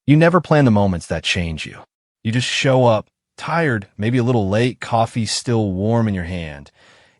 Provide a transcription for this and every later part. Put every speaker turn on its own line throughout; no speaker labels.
You never plan the moments that change you. You just show up, tired, maybe a little late, coffee still warm in your hand,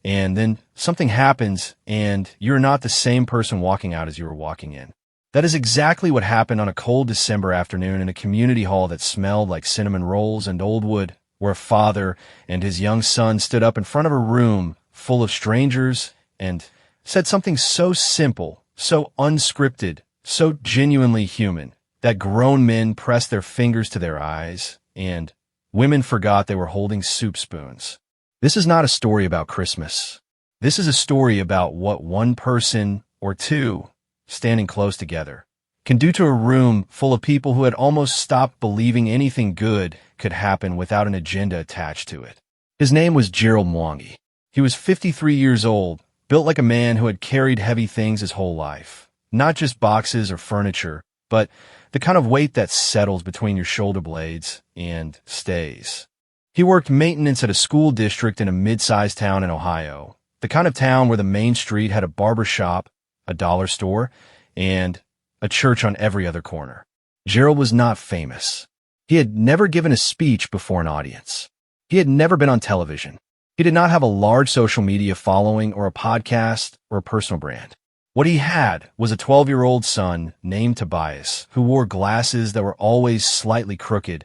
and then something happens and you're not the same person walking out as you were walking in. That is exactly what happened on a cold December afternoon in a community hall that smelled like cinnamon rolls and old wood, where a father and his young son stood up in front of a room full of strangers and said something so simple, so unscripted, so genuinely human, that grown men pressed their fingers to their eyes and women forgot they were holding soup spoons. This is not a story about Christmas. This is a story about what one person or two standing close together can do to a room full of people who had almost stopped believing anything good could happen without an agenda attached to it. His name was Gerald Mwangi. He was 53 years old, built like a man who had carried heavy things his whole life. Not just boxes or furniture, but the kind of weight that settles between your shoulder blades and stays. He worked maintenance at a school district in a mid-sized town in Ohio, the kind of town where the main street had a barber shop, a dollar store, and a church on every other corner. Gerald was not famous. He had never given a speech before an audience. He had never been on television. He did not have a large social media following or a podcast or a personal brand. What he had was a 12-year-old son named Tobias, who wore glasses that were always slightly crooked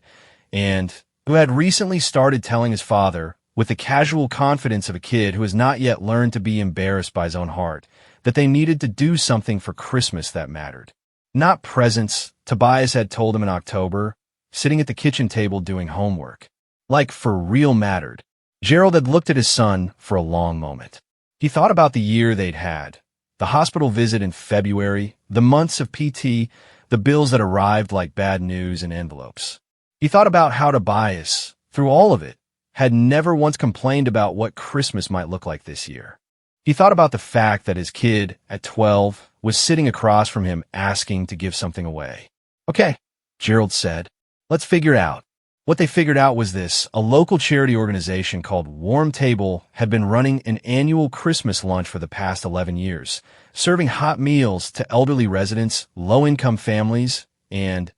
and who had recently started telling his father, with the casual confidence of a kid who has not yet learned to be embarrassed by his own heart, that they needed to do something for Christmas that mattered. Not presents, Tobias had told him in October, sitting at the kitchen table doing homework. Like for real mattered. Gerald had looked at his son for a long moment. He thought about the year they'd had, the hospital visit in February, the months of PT, the bills that arrived like bad news in envelopes. He thought about how Tobias, through all of it, had never once complained about what Christmas might look like this year. He thought about the fact that his kid, at 12, was sitting across from him asking to give something away. Okay, Gerald said, let's figure it out. What they figured out was this: a local charity organization called Warm Table had been running an annual Christmas lunch for the past 11 years, serving hot meals to elderly residents, low-income families, and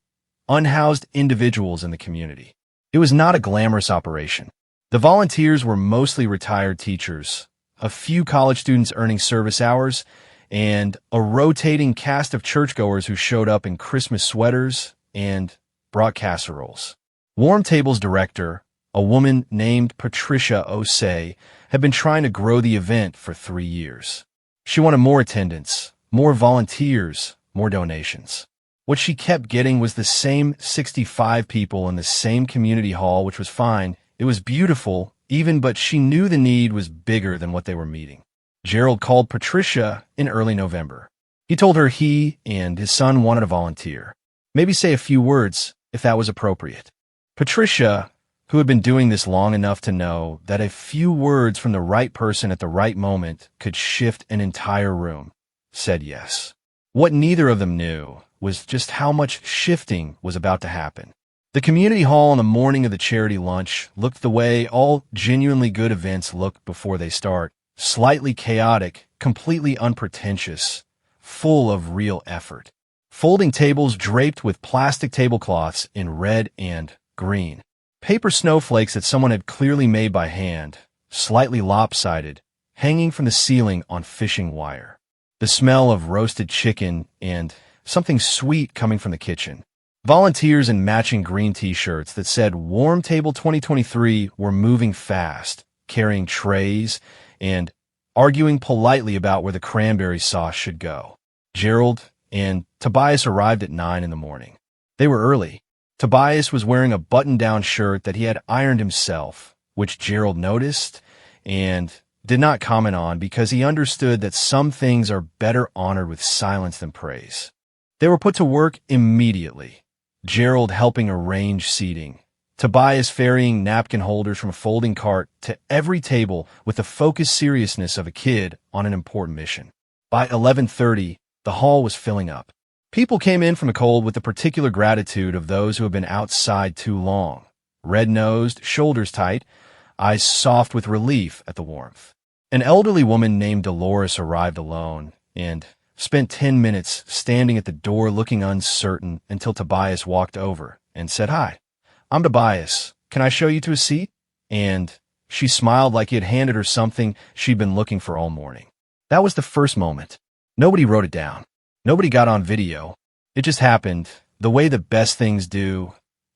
unhoused individuals in the community. It was not a glamorous operation. The volunteers were mostly retired teachers, a few college students earning service hours, and a rotating cast of churchgoers who showed up in Christmas sweaters and brought casseroles. Warm Table's director, a woman named Patricia Osei, had been trying to grow the event for 3 years. She wanted more attendance, more volunteers, more donations. What she kept getting was the same 65 people in the same community hall, which was fine. It was beautiful, but she knew the need was bigger than what they were meeting. Gerald called Patricia in early November. He told her he and his son wanted to volunteer. Maybe say a few words, if that was appropriate. Patricia, who had been doing this long enough to know that a few words from the right person at the right moment could shift an entire room, said yes. What neither of them knew was just how much shifting was about to happen. The community hall on the morning of the charity lunch looked the way all genuinely good events look before they start: slightly chaotic, completely unpretentious, full of real effort. Folding tables draped with plastic tablecloths in red and green. Paper snowflakes that someone had clearly made by hand, slightly lopsided, hanging from the ceiling on fishing wire. The smell of roasted chicken and something sweet coming from the kitchen. Volunteers in matching green t-shirts that said Warm Table 2023 were moving fast, carrying trays, and arguing politely about where the cranberry sauce should go. Gerald and Tobias arrived at 9 in the morning. They were early. Tobias was wearing a button-down shirt that he had ironed himself, which Gerald noticed and did not comment on because he understood that some things are better honored with silence than praise. They were put to work immediately, Gerald helping arrange seating, Tobias ferrying napkin holders from a folding cart to every table with the focused seriousness of a kid on an important mission. By 11:30, the hall was filling up. People came in from the cold with the particular gratitude of those who have been outside too long, red-nosed, shoulders tight, eyes soft with relief at the warmth. An elderly woman named Dolores arrived alone, and spent 10 minutes standing at the door looking uncertain until Tobias walked over and said, "Hi, I'm Tobias. Can I show you to a seat?" And she smiled like he had handed her something she'd been looking for all morning. That was the first moment. Nobody wrote it down. Nobody got on video. It just happened, the way the best things do,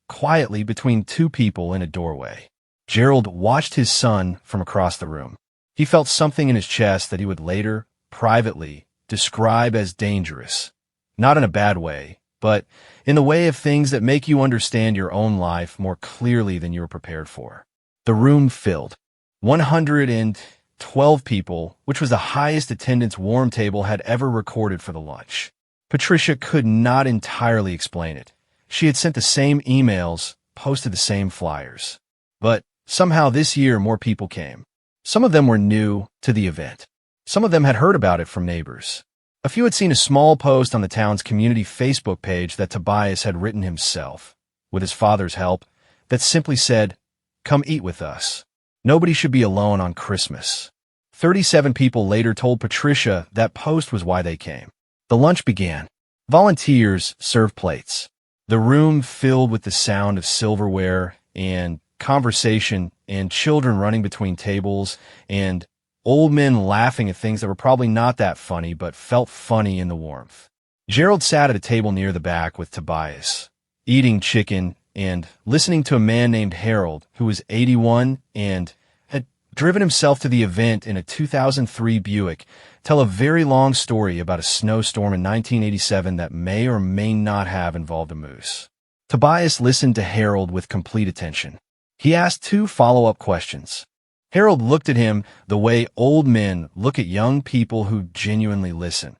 quietly between two people in a doorway. Gerald watched his son from across the room. He felt something in his chest that he would later, privately, describe as dangerous. Not in a bad way, but in the way of things that make you understand your own life more clearly than you were prepared for. The room filled. 112 people, which was the highest attendance Warm Table had ever recorded for the lunch. Patricia could not entirely explain it. She had sent the same emails, posted the same flyers. But somehow this year more people came. Some of them were new to the event. Some of them had heard about it from neighbors. A few had seen a small post on the town's community Facebook page that Tobias had written himself, with his father's help, that simply said, "Come eat with us. Nobody should be alone on Christmas." 37 people later told Patricia that post was why they came. The lunch began. Volunteers served plates. The room filled with the sound of silverware and conversation and children running between tables and old men laughing at things that were probably not that funny but felt funny in the warmth. Gerald sat at a table near the back with Tobias, eating chicken and listening to a man named Harold, who was 81 and had driven himself to the event in a 2003 Buick, tell a very long story about a snowstorm in 1987 that may or may not have involved a moose. Tobias listened to Harold with complete attention. He asked 2 follow-up questions. Harold looked at him the way old men look at young people who genuinely listen,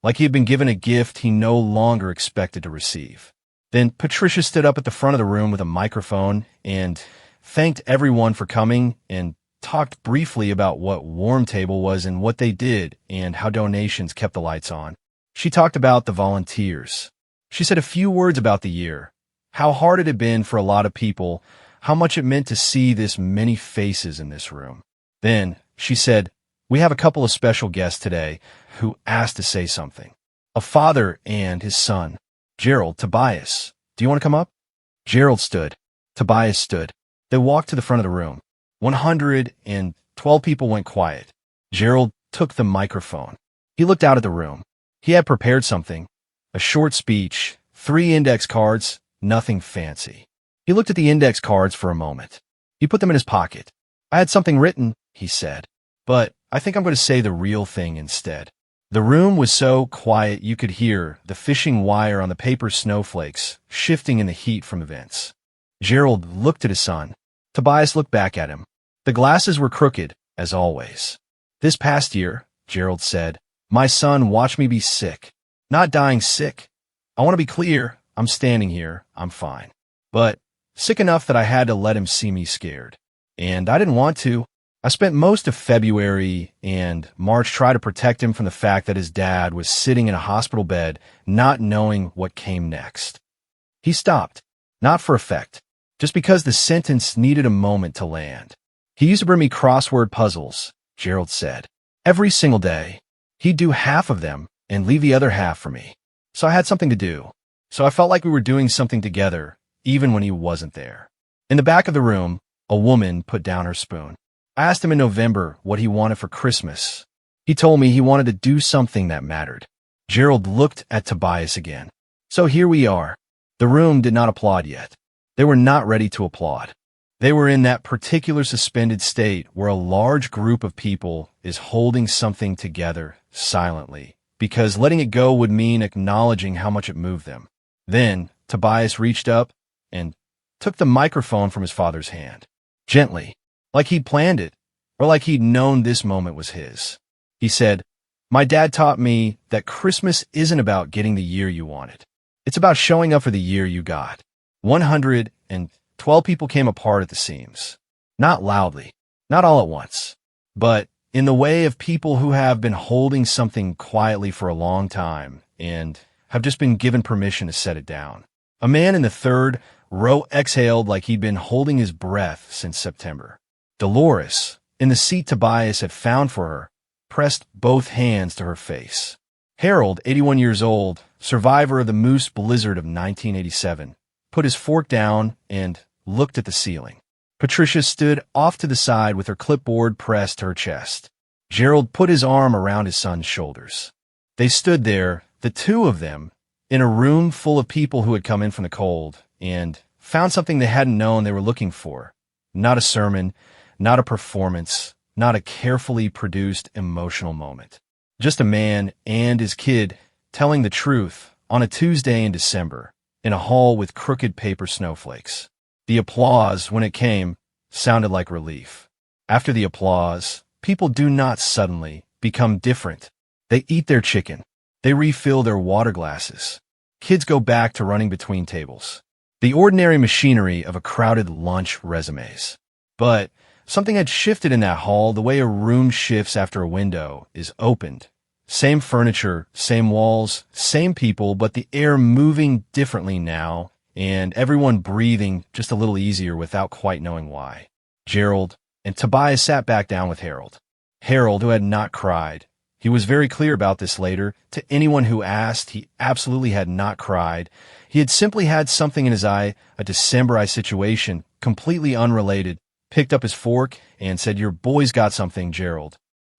like he had been given a gift he no longer expected to receive. Then Patricia stood up at the front of the room with a microphone and thanked everyone for coming and talked briefly about what Warm Table was and what they did and how donations kept the lights on. She talked about the volunteers. She said a few words about the year, how hard it had been for a lot of people, how much it meant to see this many faces in this room. Then she said, "We have a couple of special guests today who asked to say something. A father and his son. Gerald, Tobias, do you want to come up?" Gerald stood. Tobias stood. They walked to the front of the room. 112 people went quiet. Gerald took the microphone. He looked out at the room. He had prepared something, a short speech, 3 index cards, nothing fancy. He looked at the index cards for a moment. He put them in his pocket. "I had something written," he said, "but I think I'm going to say the real thing instead." The room was so quiet you could hear the fishing wire on the paper snowflakes shifting in the heat from events. Gerald looked at his son. Tobias looked back at him. The glasses were crooked, as always. "This past year," Gerald said, "my son watched me be sick. Not dying sick. I want to be clear, I'm standing here, I'm fine. But sick enough that I had to let him see me scared. And I didn't want to. I spent most of February and March trying to protect him from the fact that his dad was sitting in a hospital bed, not knowing what came next." He stopped, not for effect, just because the sentence needed a moment to land. "He used to bring me crossword puzzles," Gerald said. "Every single day. He'd do half of them and leave the other half for me. So I had something to do. So I felt like we were doing something together, even when he wasn't there." In the back of the room, a woman put down her spoon. I asked him in November what he wanted for Christmas. He told me he wanted to do something that mattered. Gerald looked at Tobias again. So here we are. The room did not applaud yet. They were not ready to applaud. They were in that particular suspended state where a large group of people is holding something together silently, because letting it go would mean acknowledging how much it moved them. Then Tobias reached up and took the microphone from his father's hand, gently, like he'd planned it, or like he'd known this moment was his. He said, "My dad taught me that Christmas isn't about getting the year you wanted. It's about showing up for the year you got." 112 people came apart at the seams. Not loudly, not all at once, but in the way of people who have been holding something quietly for a long time and have just been given permission to set it down. A man in the third row exhaled like he'd been holding his breath since September. Dolores, in the seat Tobias had found for her, pressed both hands to her face. Harold, 81 years old, survivor of the Moose Blizzard of 1987, put his fork down and looked at the ceiling. Patricia stood off to the side with her clipboard pressed to her chest. Gerald put his arm around his son's shoulders. They stood there, the two of them, in a room full of people who had come in from the cold and found something they hadn't known they were looking for. Not a sermon, not a performance, not a carefully produced emotional moment. Just a man and his kid telling the truth on a Tuesday in December in a hall with crooked paper snowflakes. The applause, when it came, sounded like relief. After the applause, people do not suddenly become different. They eat their chicken. They refill their water glasses. Kids go back to running between tables. The ordinary machinery of a crowded lunch resumes. But something had shifted in that hall the way a room shifts after a window is opened. Same furniture, same walls, same people, but the air moving differently now, and everyone breathing just a little easier without quite knowing why. Gerald and Tobias sat back down with Harold. Harold, who had not cried. He was very clear about this later. To anyone who asked, he absolutely had not cried. He had simply had something in his eye, a December eye situation, completely unrelated, picked up his fork and said, "Your boy's got something, Gerald."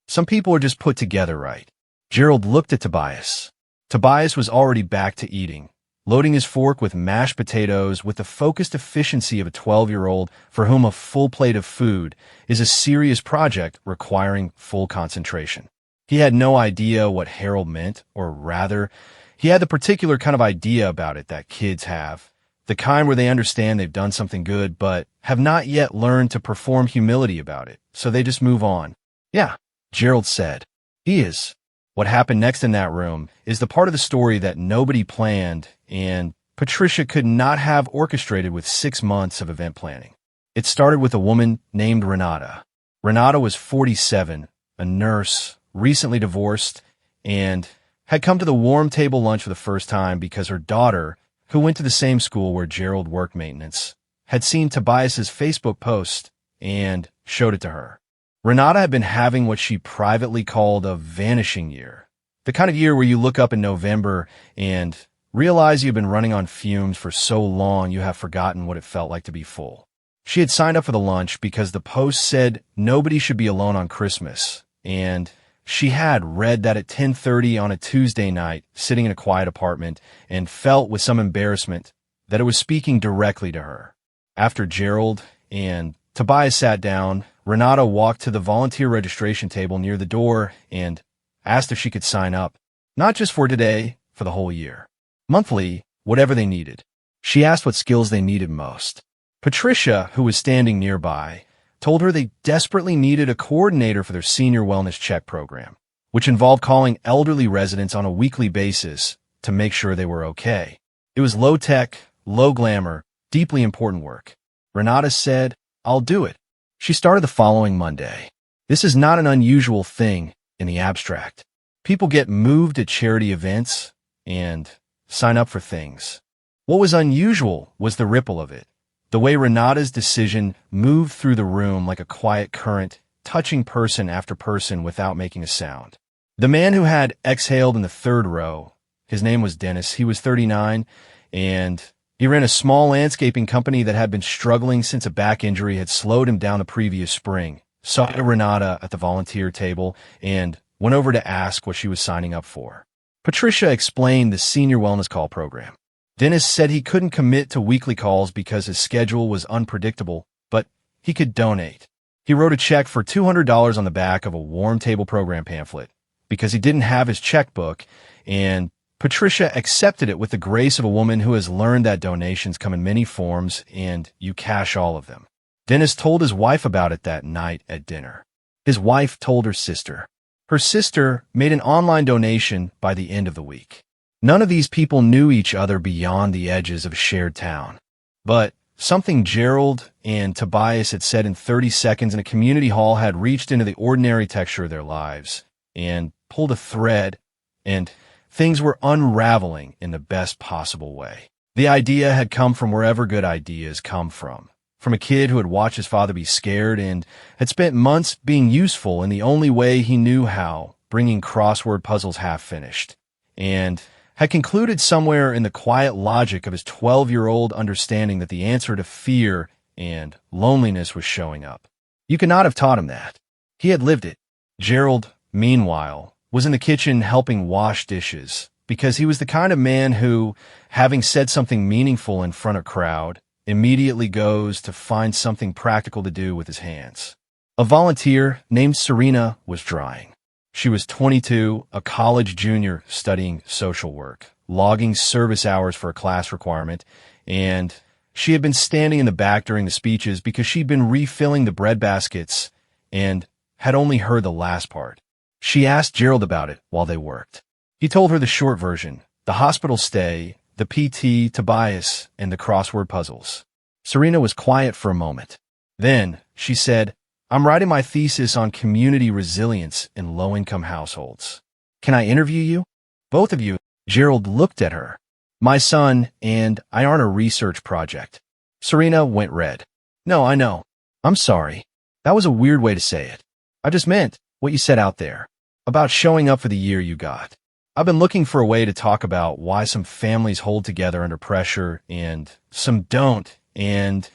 Some people are just put together right. Gerald looked at Tobias. Tobias was already back to eating, loading his fork with mashed potatoes with the focused efficiency of a 12-year-old for whom a full plate of food is a serious project requiring full concentration. He had no idea what Harold meant, or rather, he had the particular kind of idea about it that kids have, the kind where they understand they've done something good but have not yet learned to perform humility about it, so they just move on. "Yeah," Gerald said. "He is." What happened next in that room is the part of the story that nobody planned and Patricia could not have orchestrated with 6 months of event planning. It started with a woman named Renata. Renata was 47, a nurse, recently divorced, and had come to the warm table lunch for the first time because her daughter, who went to the same school where Gerald worked maintenance, had seen Tobias's Facebook post and showed it to her. Renata had been having what she privately called a vanishing year, the kind of year where you look up in November and realize you've been running on fumes for so long you have forgotten what it felt like to be full. She had signed up for the lunch because the post said nobody should be alone on Christmas, and she had read that at 10:30 on a Tuesday night, sitting in a quiet apartment, and felt with some embarrassment that it was speaking directly to her. After Gerald and Tobias sat down, Renata walked to the volunteer registration table near the door and asked if she could sign up, not just for today, for the whole year. Monthly, whatever they needed. She asked what skills they needed most. Patricia, who was standing nearby, told her they desperately needed a coordinator for their senior wellness check program, which involved calling elderly residents on a weekly basis to make sure they were okay. It was low-tech, low-glamour, deeply important work. Renata said, "I'll do it." She started the following Monday. This is not an unusual thing in the abstract. People get moved at charity events and sign up for things. What was unusual was the ripple of it. The way Renata's decision moved through the room like a quiet current, touching person after person without making a sound. The man who had exhaled in the third row, his name was Dennis. He was 39, and he ran a small landscaping company that had been struggling since a back injury had slowed him down the previous spring. Saw Renata at the volunteer table and went over to ask what she was signing up for. Patricia explained the senior wellness call program. Dennis said he couldn't commit to weekly calls because his schedule was unpredictable, but he could donate. He wrote a check for $200 on the back of a warm table program pamphlet because he didn't have his checkbook, and Patricia accepted it with the grace of a woman who has learned that donations come in many forms and you cash all of them. Dennis told his wife about it that night at dinner. His wife told her sister. Her sister made an online donation by the end of the week. None of these people knew each other beyond the edges of a shared town. But something Gerald and Tobias had said in 30 seconds in a community hall had reached into the ordinary texture of their lives and pulled a thread, and things were unraveling in the best possible way. The idea had come from wherever good ideas come from a kid who had watched his father be scared and had spent months being useful in the only way he knew how, bringing crossword puzzles half finished. and had concluded somewhere in the quiet logic of his 12-year-old understanding that the answer to fear and loneliness was showing up. You could not have taught him that. He had lived it. Gerald, meanwhile, was in the kitchen helping wash dishes because he was the kind of man who, having said something meaningful in front of a crowd, immediately goes to find something practical to do with his hands. A volunteer named Serena was drying. She was 22, a college junior studying social work, logging service hours for a class requirement, and she had been standing in the back during the speeches because she'd been refilling the bread baskets and had only heard the last part. She asked Gerald about it while they worked. He told her the short version, the hospital stay, the PT, Tobias, and the crossword puzzles. Serena was quiet for a moment. Then she said, "I'm writing my thesis on community resilience in low-income households. Can I interview you? Both of you." Gerald looked at her. "My son and I aren't a research project." Serena went red. "No, I know. I'm sorry. That was a weird way to say it. I just meant what you said out there about showing up for the year you got. I've been looking for a way to talk about why some families hold together under pressure and some don't, and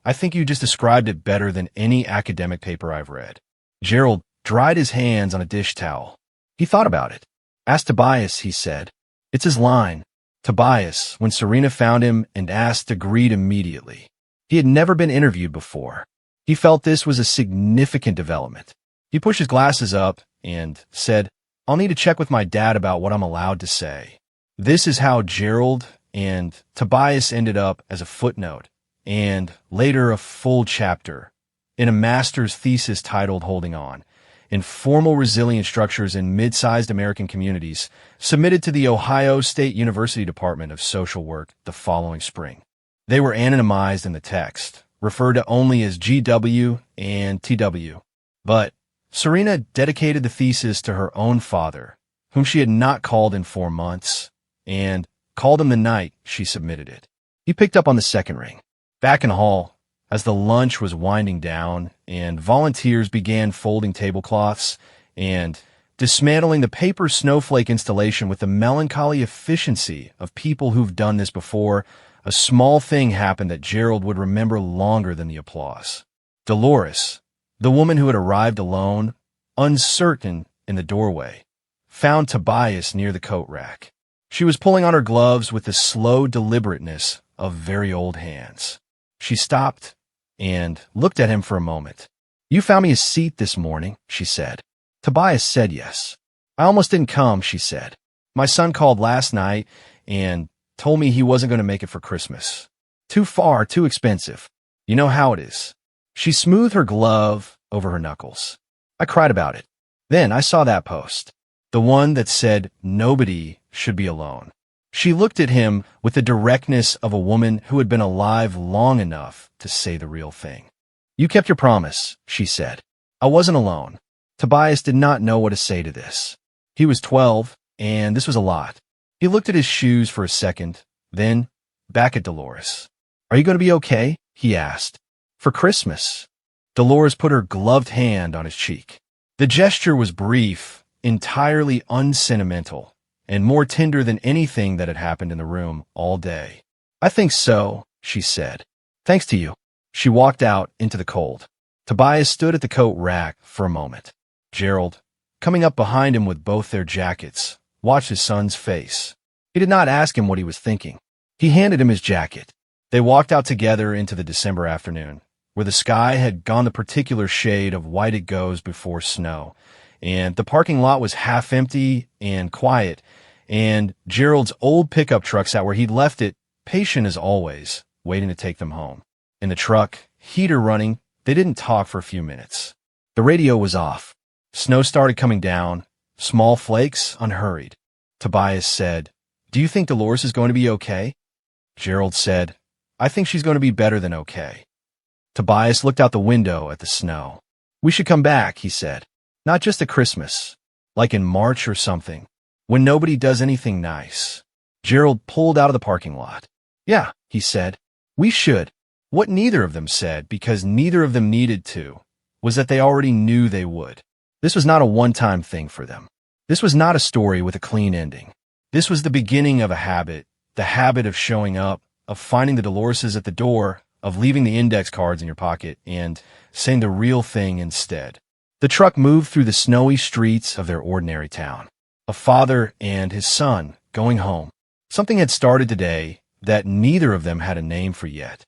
I think you just described it better than any academic paper I've read." Gerald dried his hands on a dish towel. He thought about it. "Ask Tobias," he said. It's his line. Tobias, when Serena found him and asked, agreed immediately. He had never been interviewed before. He felt this was a significant development. He pushed his glasses up and said, "I'll need to check with my dad about what I'm allowed to say." This is how Gerald and Tobias ended up as a footnote, and later a full chapter, in a master's thesis titled Holding On, Informal Resilient Structures in Mid-Sized American Communities, submitted to the Ohio State University Department of Social Work the following spring. They were anonymized in the text, referred to only as GW and TW. But Serena dedicated the thesis to her own father, whom she had not called in 4 months, and called him the night she submitted it. He picked up on the second ring. Back in the hall, as the lunch was winding down and volunteers began folding tablecloths and dismantling the paper snowflake installation with the melancholy efficiency of people who've done this before, a small thing happened that Gerald would remember longer than the applause. Dolores, the woman who had arrived alone, uncertain in the doorway, found Tobias near the coat rack. She was pulling on her gloves with the slow deliberateness of very old hands. She stopped and looked at him for a moment. "You found me a seat this morning," she said. Tobias said yes. "I almost didn't come," she said. "My son called last night and told me he wasn't going to make it for Christmas. Too far, too expensive. You know how it is." She smoothed her glove over her knuckles. "I cried about it. Then I saw that post, the one that said nobody should be alone." She looked at him with the directness of a woman who had been alive long enough to say the real thing. "You kept your promise," she said. "I wasn't alone." Tobias did not know what to say to this. He was 12, and this was a lot. He looked at his shoes for a second, then back at Dolores. "Are you going to be okay?" he asked. "For Christmas." Dolores put her gloved hand on his cheek. The gesture was brief, entirely unsentimental, and more tender than anything that had happened in the room all day. "I think so," she said. "Thanks to you." She walked out into the cold. Tobias stood at the coat rack for a moment. Gerald, coming up behind him with both their jackets, watched his son's face. He did not ask him what he was thinking. He handed him his jacket. They walked out together into the December afternoon, where the sky had gone the particular shade of white it goes before snow, and the parking lot was half empty and quiet, and Gerald's old pickup truck sat where he'd left it, patient as always, waiting to take them home. In the truck, heater running, they didn't talk for a few minutes. The radio was off. Snow started coming down, small flakes, unhurried. Tobias said, "Do you think Dolores is going to be okay?" Gerald said, "I think she's going to be better than okay." Tobias looked out the window at the snow. "We should come back," he said. "Not just at Christmas, like in March or something, when nobody does anything nice." Gerald pulled out of the parking lot. "Yeah," he said, "we should." What neither of them said, because neither of them needed to, was that they already knew they would. This was not a one-time thing for them. This was not a story with a clean ending. This was the beginning of a habit, the habit of showing up, of finding the Doloreses at the door, of leaving the index cards in your pocket, and saying the real thing instead. The truck moved through the snowy streets of their ordinary town. A father and his son going home. Something had started today that neither of them had a name for yet.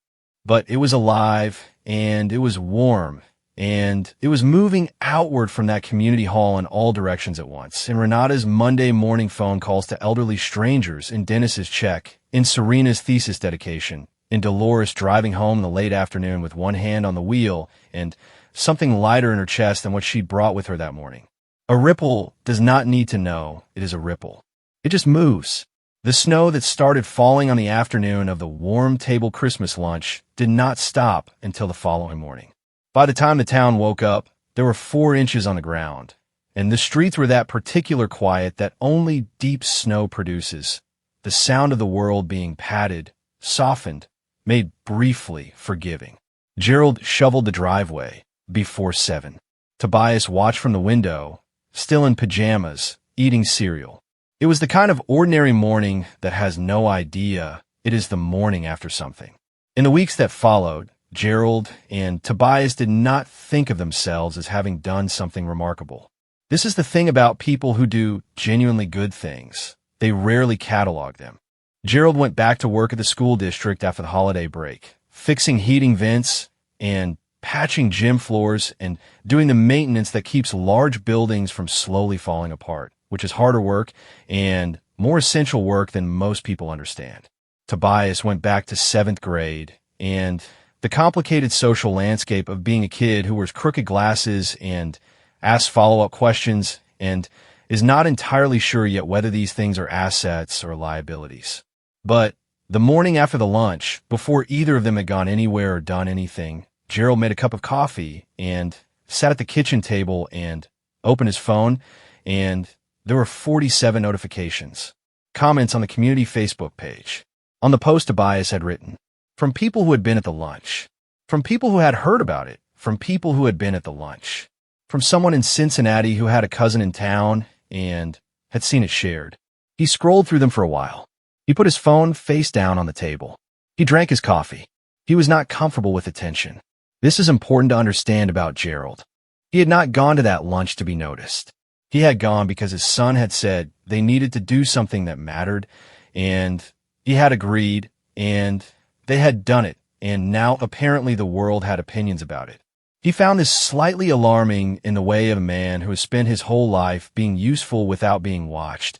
But it was alive, and it was warm, and it was moving outward from that community hall in all directions at once. In Renata's Monday morning phone calls to elderly strangers, in Dennis's check, in Serena's thesis dedication, in Dolores driving home in the late afternoon with one hand on the wheel and something lighter in her chest than what she'd brought with her that morning. A ripple does not need to know it is a ripple. It just moves. The snow that started falling on the afternoon of the warm table Christmas lunch did not stop until the following morning. By the time the town woke up, there were 4 inches on the ground, and the streets were that particular quiet that only deep snow produces, the sound of the world being patted, softened, made briefly forgiving. Gerald shoveled the driveway before 7. Tobias watched from the window, still in pajamas, eating cereal. It was the kind of ordinary morning that has no idea it is the morning after something. In the weeks that followed, Gerald and Tobias did not think of themselves as having done something remarkable. This is the thing about people who do genuinely good things. They rarely catalog them. Gerald went back to work at the school district after the holiday break, fixing heating vents and patching gym floors and doing the maintenance that keeps large buildings from slowly falling apart, which is harder work and more essential work than most people understand. Tobias went back to 7th grade, and the complicated social landscape of being a kid who wears crooked glasses and asks follow-up questions and is not entirely sure yet whether these things are assets or liabilities. But the morning after the lunch, before either of them had gone anywhere or done anything, Gerald made a cup of coffee and sat at the kitchen table and opened his phone, and there were 47 notifications, comments on the community Facebook page. On the post Tobias had written, from people who had been at the lunch, from people who had heard about it, from people who had been at the lunch, from someone in Cincinnati who had a cousin in town and had seen it shared. He scrolled through them for a while. He put his phone face down on the table. He drank his coffee. He was not comfortable with attention. This is important to understand about Gerald. He had not gone to that lunch to be noticed. He had gone because his son had said they needed to do something that mattered, and he had agreed, and they had done it, and now apparently the world had opinions about it. He found this slightly alarming in the way of a man who has spent his whole life being useful without being watched,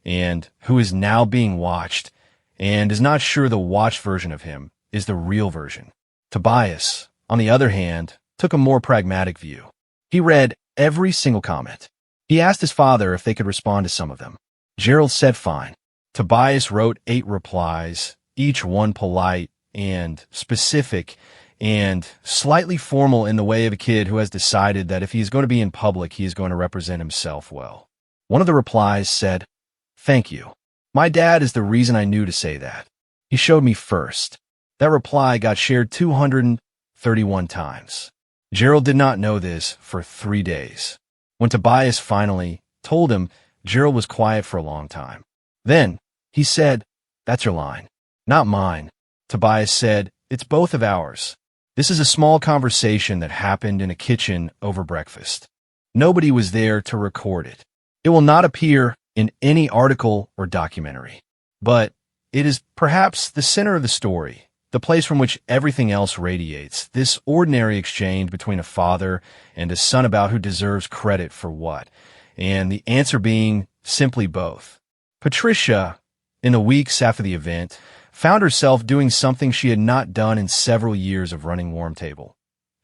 and who is now being watched, and is not sure the watched version of him is the real version. Tobias, on the other hand, took a more pragmatic view. He read every single comment. He asked his father if they could respond to some of them. Gerald said fine. Tobias wrote 8 replies, each one polite and specific and slightly formal in the way of a kid who has decided that if he is going to be in public, he is going to represent himself well. One of the replies said, "Thank you. My dad is the reason I knew to say that. He showed me first." That reply got shared 231 times. Gerald did not know this for 3 days. When Tobias finally told him, Gerald was quiet for a long time. Then he said, "That's your line." "Not mine." Tobias said, "It's both of ours. This is a small conversation that happened in a kitchen over breakfast. Nobody was there to record it. It will not appear in any article or documentary. But it is perhaps the center of the story, the place from which everything else radiates, this ordinary exchange between a father and a son about who deserves credit for what, and the answer being simply both." Patricia, in the weeks after the event, found herself doing something she had not done in several years of running Warm Table.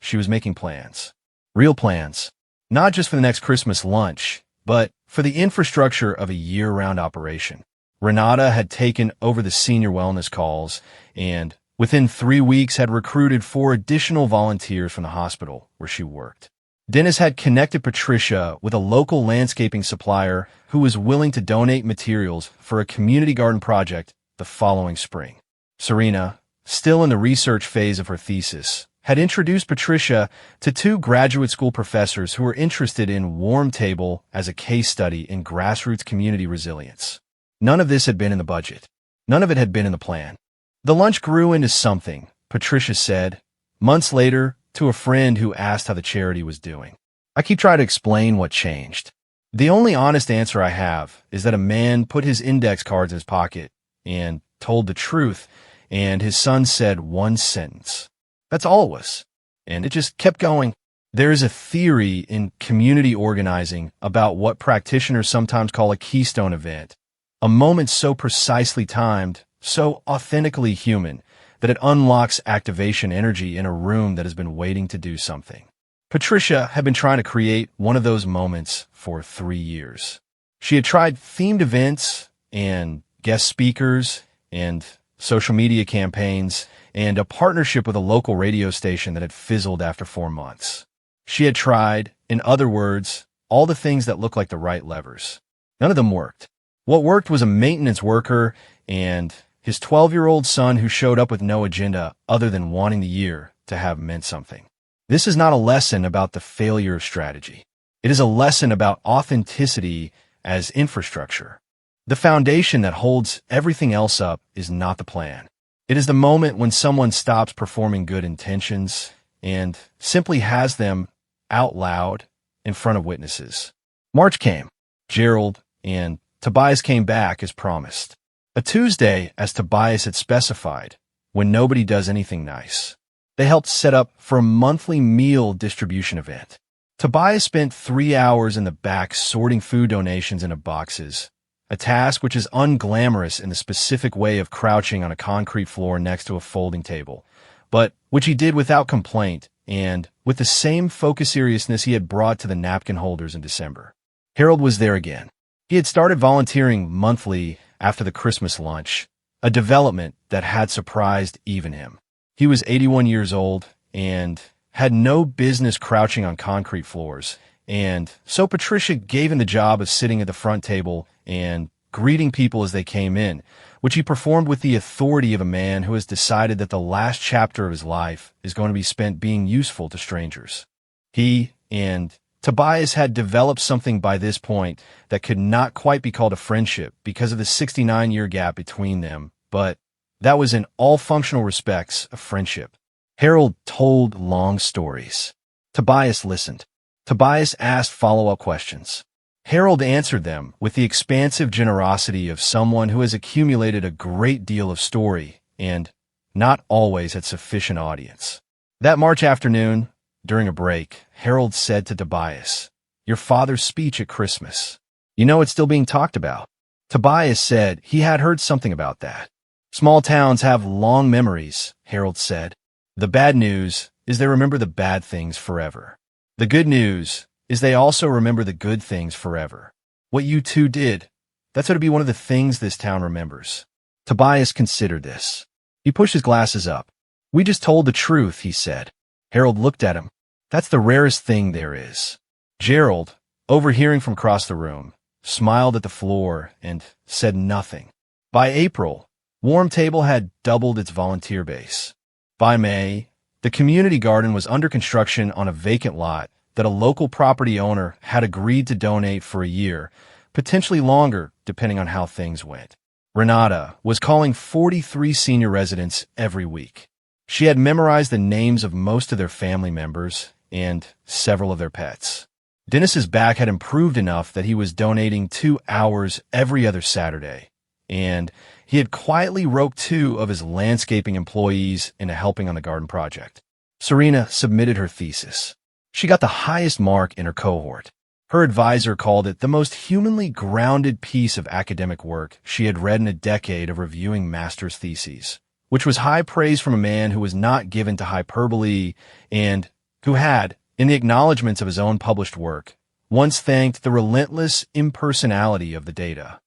She was making plans. Real plans. Not just for the next Christmas lunch, but for the infrastructure of a year-round operation. Renata had taken over the senior wellness calls and, within 3 weeks, had recruited 4 additional volunteers from the hospital where she worked. Dennis had connected Patricia with a local landscaping supplier who was willing to donate materials for a community garden project the following spring. Serena, still in the research phase of her thesis, had introduced Patricia to 2 graduate school professors who were interested in Warm Table as a case study in grassroots community resilience. None of this had been in the budget. None of it had been in the plan. The lunch grew into something, Patricia said, months later, to a friend who asked how the charity was doing. I keep trying to explain what changed. The only honest answer I have is that a man put his index cards in his pocket and told the truth, and his son said one sentence. That's all it was. And it just kept going. There is a theory in community organizing about what practitioners sometimes call a keystone event, a moment so precisely timed, so authentically human, that it unlocks activation energy in a room that has been waiting to do something. Patricia had been trying to create one of those moments for 3 years. She had tried themed events and guest speakers and social media campaigns and a partnership with a local radio station that had fizzled after 4 months. She had tried, in other words, all the things that looked like the right levers. None of them worked. What worked was a maintenance worker and his 12-year-old son who showed up with no agenda other than wanting the year to have meant something. This is not a lesson about the failure of strategy. It is a lesson about authenticity as infrastructure. The foundation that holds everything else up is not the plan. It is the moment when someone stops performing good intentions and simply has them out loud in front of witnesses. March came. Gerald and Tobias came back as promised. A Tuesday, as Tobias had specified, when nobody does anything nice. They helped set up for a monthly meal distribution event. Tobias spent 3 hours in the back sorting food donations into boxes, a task which is unglamorous in the specific way of crouching on a concrete floor next to a folding table, but which he did without complaint and with the same focused seriousness he had brought to the napkin holders in December. Harold was there again. He had started volunteering monthly after the Christmas lunch, a development that had surprised even him. He was 81 years old and had no business crouching on concrete floors, and so Patricia gave him the job of sitting at the front table and greeting people as they came in, which he performed with the authority of a man who has decided that the last chapter of his life is going to be spent being useful to strangers. He and Tobias had developed something by this point that could not quite be called a friendship because of the 69-year gap between them, but that was in all functional respects a friendship. Harold told long stories. Tobias listened. Tobias asked follow-up questions. Harold answered them with the expansive generosity of someone who has accumulated a great deal of story and not always had sufficient audience. That March afternoon, during a break, Harold said to Tobias, "Your father's speech at Christmas. You know it's still being talked about." Tobias said he had heard something about that. "Small towns have long memories," Harold said. "The bad news is they remember the bad things forever. The good news is they also remember the good things forever. What you two did, that's going to be one of the things this town remembers." Tobias considered this. He pushed his glasses up. "We just told the truth," he said. Harold looked at him. "That's the rarest thing there is." Gerald, overhearing from across the room, smiled at the floor and said nothing. By April, Warm Table had doubled its volunteer base. By May, the community garden was under construction on a vacant lot that a local property owner had agreed to donate for a year, potentially longer depending on how things went. Renata was calling 43 senior residents every week. She had memorized the names of most of their family members and several of their pets. Dennis's back had improved enough that he was donating 2 hours every other Saturday, and he had quietly roped 2 of his landscaping employees into helping on the garden project. Serena submitted her thesis. She got the highest mark in her cohort. Her advisor called it the most humanly grounded piece of academic work she had read in a decade of reviewing master's theses, which was high praise from a man who was not given to hyperbole and who had, in the acknowledgments of his own published work, once thanked the relentless impersonality of the data.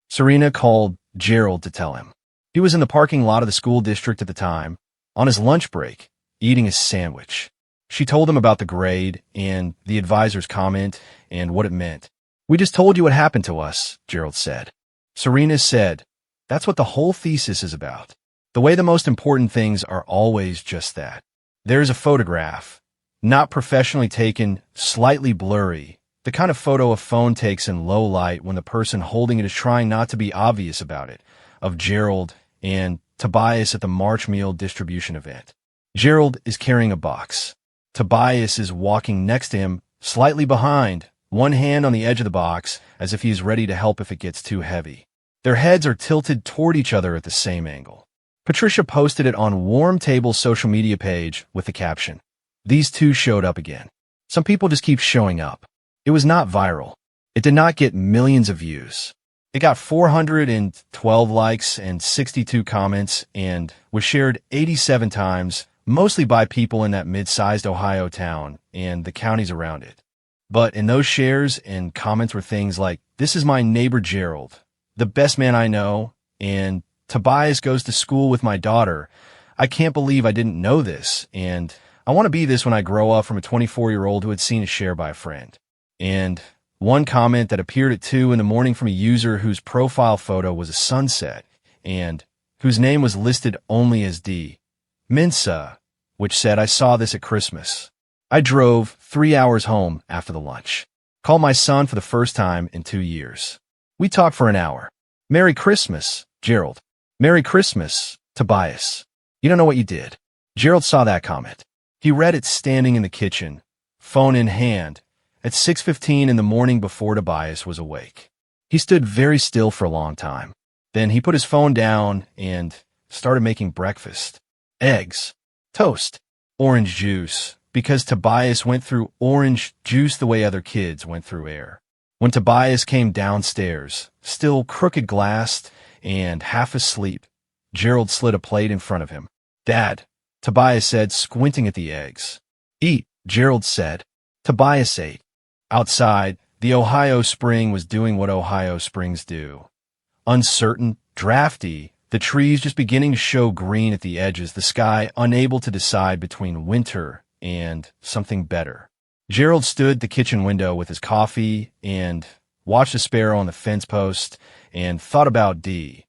Serena called Gerald to tell him. He was in the parking lot of the school district at the time, on his lunch break, eating his sandwich. She told him about the grade and the advisor's comment and what it meant. "We just told you what happened to us," Gerald said. Serena said, "That's what the whole thesis is about. The way the most important things are always just that." There's a photograph, not professionally taken, slightly blurry, The kind of photo a phone takes in low light when the person holding it is trying not to be obvious about it, of Gerald and Tobias at the March meal distribution event. Gerald is carrying a box. Tobias is walking next to him, slightly behind, one hand on the edge of the box, as if he is ready to help if it gets too heavy. Their heads are tilted toward each other at the same angle. Patricia posted it on Warm Table's social media page with the caption, "These two showed up again." Some people just keep showing up. It was not viral. It did not get millions of views. It got 412 likes and 62 comments and was shared 87 times, mostly by people in that mid-sized Ohio town and the counties around it. But in those shares and comments were things like, "This is my neighbor Gerald, the best man I know," and "Tobias goes to school with my daughter. I can't believe I didn't know this," and "I want to be this when I grow up," from a 24-year-old who had seen a share by a friend. And one comment that appeared at 2 in the morning from a user whose profile photo was a sunset and whose name was listed only as D. Mensa, which said, "I saw this at Christmas. I drove 3 hours home after the lunch. Called my son for the first time in 2 years. We talked for an hour. Merry Christmas, Gerald. Merry Christmas, Tobias. You don't know what you did." Gerald saw that comment. He read it standing in the kitchen, phone in hand, at 6:15 in the morning before Tobias was awake. He stood very still for a long time. Then he put his phone down and started making breakfast. Eggs, toast, orange juice, because Tobias went through orange juice the way other kids went through air. When Tobias came downstairs, still crooked-glassed and half asleep, Gerald slid a plate in front of him. "Dad," Tobias said, squinting at the eggs. "Eat," Gerald said. Tobias ate. Outside, the Ohio spring was doing what Ohio springs do. Uncertain, drafty, the trees just beginning to show green at the edges, the sky unable to decide between winter and something better. Gerald stood at the kitchen window with his coffee and watched a sparrow on the fence post and thought about D.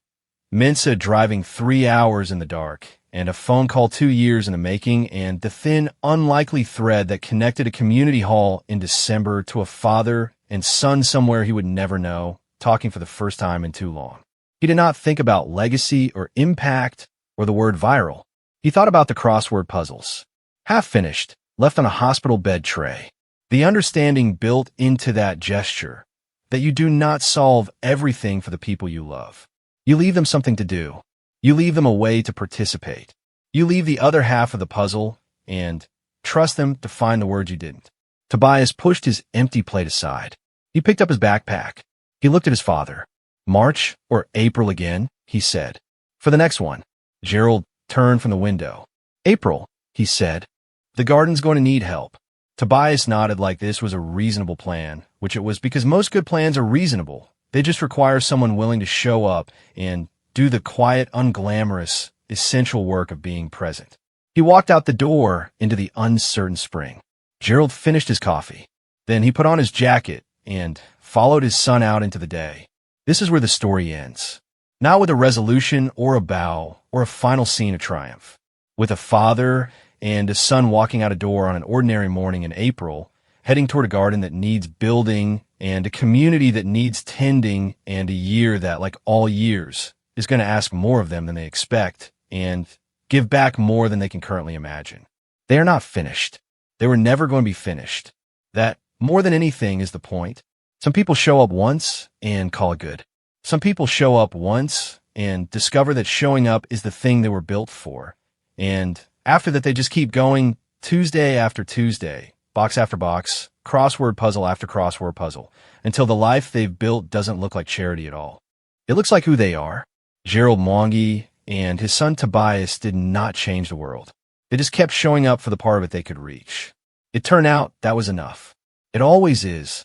Mensa driving 3 hours in the dark, and a phone call 2 years in the making, and the thin, unlikely thread that connected a community hall in December to a father and son somewhere he would never know, talking for the first time in too long. He did not think about legacy or impact or the word viral. He thought about the crossword puzzles. Half finished, left on a hospital bed tray. The understanding built into that gesture that you do not solve everything for the people you love. You leave them something to do. You leave them a way to participate. You leave the other half of the puzzle and trust them to find the words you didn't. Tobias pushed his empty plate aside. He picked up his backpack. He looked at his father. "March or April again?" he said. "For the next one." Gerald turned from the window. "April," he said. "The garden's going to need help." Tobias nodded like this was a reasonable plan, which it was because most good plans are reasonable. They just require someone willing to show up and do the quiet, unglamorous, essential work of being present. He walked out the door into the uncertain spring. Gerald finished his coffee. Then he put on his jacket and followed his son out into the day. This is where the story ends. Not with a resolution or a bow or a final scene of triumph. With a father and a son walking out a door on an ordinary morning in April, heading toward a garden that needs building and a community that needs tending and a year that, like all years, is going to ask more of them than they expect and give back more than they can currently imagine. They are not finished. They were never going to be finished. That, more than anything, is the point. Some people show up once and call it good. Some people show up once and discover that showing up is the thing they were built for. And after that, they just keep going Tuesday after Tuesday, box after box, crossword puzzle after crossword puzzle, until the life they've built doesn't look like charity at all. It looks like who they are. Gerald Mwangi and his son Tobias did not change the world. They just kept showing up for the part of it they could reach. It turned out that was enough. It always is,